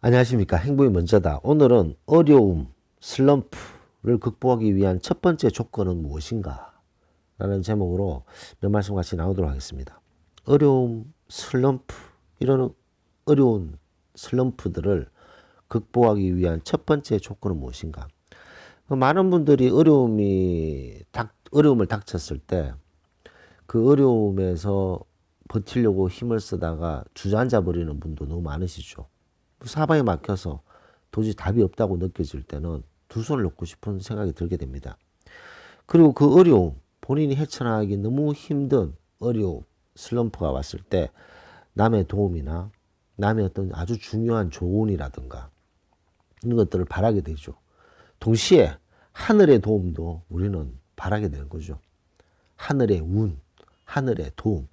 안녕하십니까. 행복이 먼저다. 오늘은 어려움, 슬럼프를 극복하기 위한 첫 번째 조건은 무엇인가? 라는 제목으로 몇 말씀 같이 나오도록 하겠습니다. 어려움, 슬럼프, 이런 어려운 슬럼프들을 극복하기 위한 첫 번째 조건은 무엇인가? 많은 분들이 어려움을 닥쳤을 때 그 어려움에서 버티려고 힘을 쓰다가 주저앉아 버리는 분도 너무 많으시죠. 사방에 막혀서 도저히 답이 없다고 느껴질 때는 두 손을 놓고 싶은 생각이 들게 됩니다. 그리고 그 어려움, 본인이 헤쳐나가기 너무 힘든 어려움, 슬럼프가 왔을 때 남의 도움이나 남의 어떤 아주 중요한 조언이라든가 이런 것들을 바라게 되죠. 동시에 하늘의 도움도 우리는 바라게 되는 거죠. 하늘의 운, 하늘의 도움,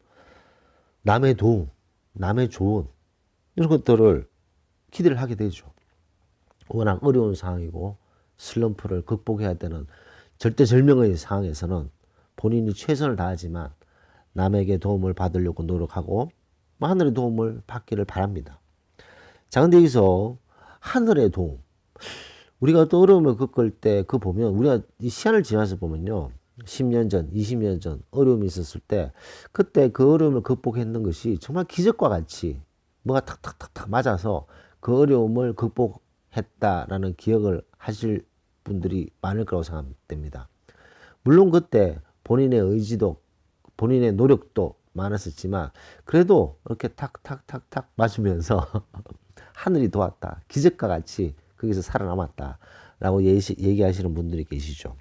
남의 조언 이런 것들을 기대를 하게 되죠. 워낙 어려운 상황이고 슬럼프를 극복해야 되는 절대절명의 상황에서는 본인이 최선을 다하지만 남에게 도움을 받으려고 노력하고 하늘의 도움을 받기를 바랍니다. 자, 근데 여기서 하늘의 도움, 우리가 또 어려움을 겪을 때 그 보면 우리가 이 시간을 지나서 보면요, 10년 전, 20년 전 어려움이 있었을 때 그때 그 어려움을 극복했는 것이 정말 기적과 같이 뭐가 탁탁탁탁 맞아서 그 어려움을 극복했다라는 기억을 하실 분들이 많을 거라고 생각됩니다. 물론 그때 본인의 의지도 본인의 노력도 많았었지만 그래도 이렇게 탁탁탁탁 맞으면서 하늘이 도왔다, 기적과 같이 거기서 살아남았다라고 얘기하시는 분들이 계시죠.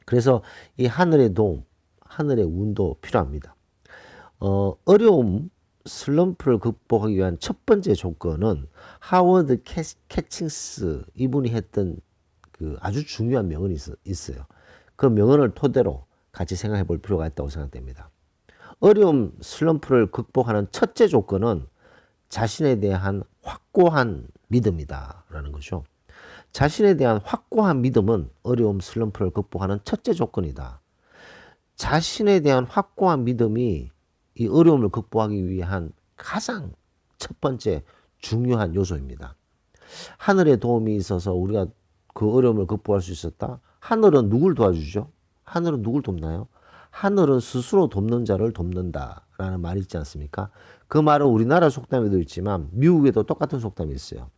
그래서 이 하늘의 도움, 하늘의 운도 필요합니다. 어려움, 슬럼프를 극복하기 위한 첫 번째 조건은 하워드 캐칭스 이분이 했던 그 아주 중요한 명언이 있어요. 그 명언을 토대로 같이 생각해 볼 필요가 있다고 생각됩니다. 어려움, 슬럼프를 극복하는 첫째 조건은 자신에 대한 확고한 믿음이다 라는 거죠. 자신에 대한 확고한 믿음은 어려움, 슬럼프를 극복하는 첫째 조건이다. 자신에 대한 확고한 믿음이 이 어려움을 극복하기 위한 가장 첫 번째 중요한 요소입니다. 하늘의 도움이 있어서 우리가 그 어려움을 극복할 수 있었다. 하늘은 누굴 도와주죠? 하늘은 누굴 돕나요? 하늘은 스스로 돕는 자를 돕는다라는 말이 있지 않습니까? 그 말은 우리나라 속담에도 있지만 미국에도 똑같은 속담이 있어요.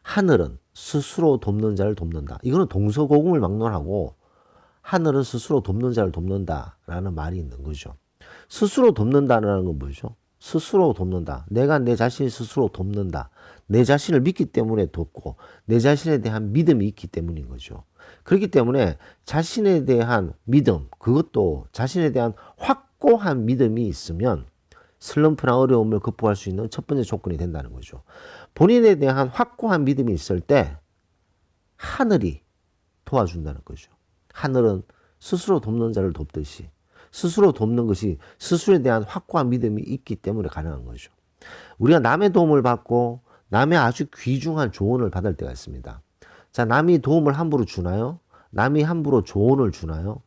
하늘은 스스로 돕는 자를 돕는다. 이거는 동서고금을 막론하고 하늘은 스스로 돕는 자를 돕는다라는 말이 있는 거죠. 스스로 돕는다는 건 뭐죠? 스스로 돕는다. 내가 내 자신을 스스로 돕는다. 내 자신을 믿기 때문에 돕고 내 자신에 대한 믿음이 있기 때문인 거죠. 그렇기 때문에 자신에 대한 믿음, 그것도 자신에 대한 확고한 믿음이 있으면 슬럼프나 어려움을 극복할 수 있는 첫 번째 조건이 된다는 거죠. 본인에 대한 확고한 믿음이 있을 때 하늘이 도와준다는 거죠. 하늘은 스스로 돕는 자를 돕듯이 스스로 돕는 것이 스스로에 대한 확고한 믿음이 있기 때문에 가능한 거죠. 우리가 남의 도움을 받고 남의 아주 귀중한 조언을 받을 때가 있습니다. 자, 남이 도움을 함부로 주나요? 남이 함부로 조언을 주나요?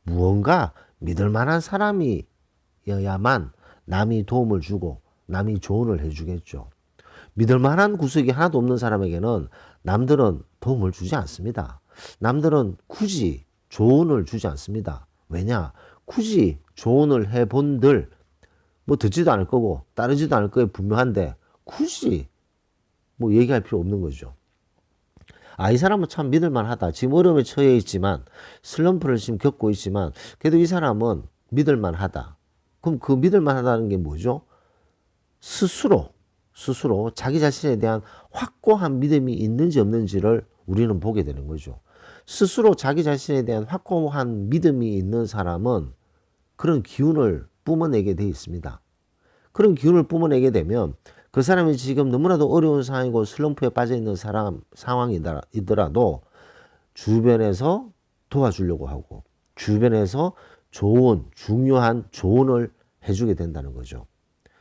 무언가 믿을 만한 사람이어야만 남이 도움을 주고 남이 조언을 해주겠죠. 믿을 만한 구석이 하나도 없는 사람에게는 남들은 도움을 주지 않습니다. 남들은 굳이 조언을 주지 않습니다. 왜냐? 굳이 조언을 해본들 뭐 듣지도 않을 거고 따르지도 않을 거에 분명한데 굳이 뭐 얘기할 필요 없는 거죠. 아, 이 사람은 참 믿을만하다. 지금 어려움에 처해 있지만 슬럼프를 지금 겪고 있지만 그래도 이 사람은 믿을만하다. 그럼 그 믿을만하다는 게 뭐죠? 스스로 자기 자신에 대한 확고한 믿음이 있는지 없는지를 우리는 보게 되는 거죠. 스스로 자기 자신에 대한 확고한 믿음이 있는 사람은 그런 기운을 뿜어내게 돼 있습니다. 그런 기운을 뿜어내게 되면 그 사람이 지금 너무나도 어려운 상황이고 슬럼프에 빠져 있는 상황이더라도 주변에서 도와주려고 하고 주변에서 중요한 조언을 해주게 된다는 거죠.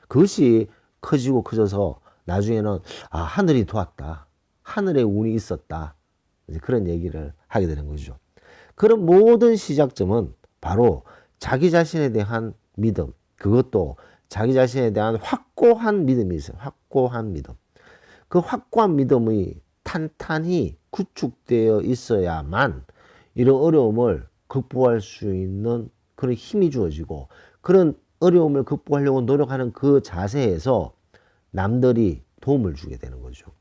그것이 커지고 커져서 나중에는 아, 하늘이 도왔다. 하늘의 운이 있었다. 이제 그런 얘기를 하게 되는 거죠. 그런 모든 시작점은 바로 자기 자신에 대한 믿음, 그것도 자기 자신에 대한 확고한 믿음이 있어요. 확고한 믿음. 그 확고한 믿음이 탄탄히 구축되어 있어야만 이런 어려움을 극복할 수 있는 그런 힘이 주어지고, 그런 어려움을 극복하려고 노력하는 그 자세에서 남들이 도움을 주게 되는 거죠.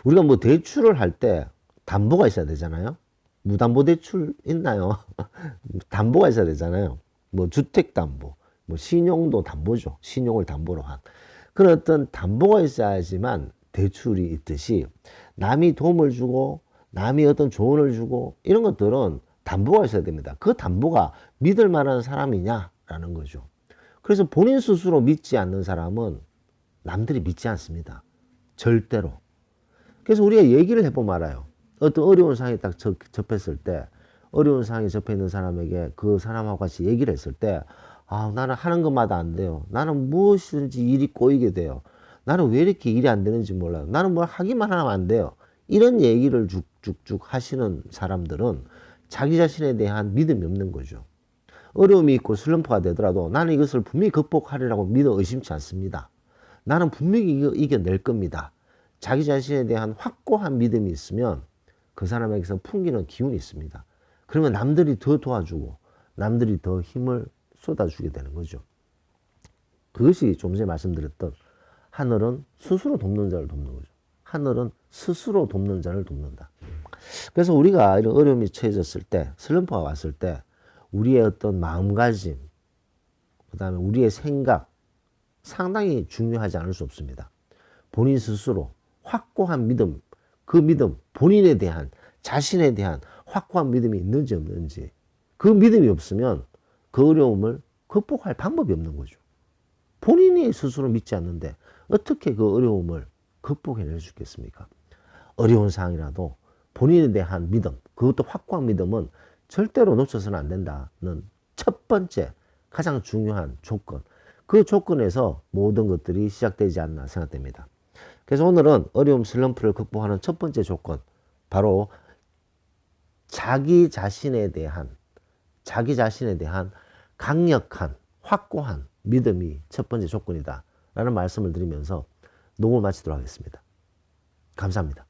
우리가 뭐 대출을 할 때 담보가 있어야 되잖아요. 무담보대출 있나요? 담보가 있어야 되잖아요. 뭐 주택담보, 뭐 신용도 담보죠. 신용을 담보로 한. 그런 어떤 담보가 있어야지만 대출이 있듯이, 남이 도움을 주고 남이 어떤 조언을 주고 이런 것들은 담보가 있어야 됩니다. 그 담보가 믿을 만한 사람이냐라는 거죠. 그래서 본인 스스로 믿지 않는 사람은 남들이 믿지 않습니다. 절대로. 그래서 우리가 얘기를 해보면 알아요. 어떤 어려운 상황이 딱 접했을 때, 어려운 상황에 접해 있는 사람에게 그 사람하고 같이 얘기를 했을 때, 아, 나는 하는 것마다 안 돼요. 나는 무엇이든지 일이 꼬이게 돼요. 나는 왜 이렇게 일이 안 되는지 몰라요. 나는 뭘 하기만 하면 안 돼요. 이런 얘기를 쭉쭉쭉 하시는 사람들은 자기 자신에 대한 믿음이 없는 거죠. 어려움이 있고 슬럼프가 되더라도 나는 이것을 분명히 극복하리라고 믿어 의심치 않습니다. 나는 분명히 이겨낼 겁니다. 자기 자신에 대한 확고한 믿음이 있으면 그 사람에게서 풍기는 기운이 있습니다. 그러면 남들이 더 도와주고 남들이 더 힘을 쏟아주게 되는 거죠. 그것이 좀 전에 말씀드렸던 하늘은 스스로 돕는 자를 돕는 거죠. 하늘은 스스로 돕는 자를 돕는다. 그래서 우리가 이런 어려움이 처해졌을 때, 슬럼프가 왔을 때 우리의 어떤 마음가짐, 그 다음에 우리의 생각 상당히 중요하지 않을 수 없습니다. 본인 스스로 확고한 믿음, 그 믿음, 본인에 대한, 자신에 대한 확고한 믿음이 있는지 없는지, 그 믿음이 없으면 그 어려움을 극복할 방법이 없는 거죠. 본인이 스스로 믿지 않는데 어떻게 그 어려움을 극복해낼 수 있겠습니까? 어려운 상황이라도 본인에 대한 믿음, 그것도 확고한 믿음은 절대로 놓쳐서는 안 된다는 첫 번째 가장 중요한 조건, 그 조건에서 모든 것들이 시작되지 않나 생각됩니다. 그래서 오늘은 어려움 슬럼프를 극복하는 첫 번째 조건, 바로 자기 자신에 대한 강력한 확고한 믿음이 첫 번째 조건이다 라는 말씀을 드리면서 녹음을 마치도록 하겠습니다. 감사합니다.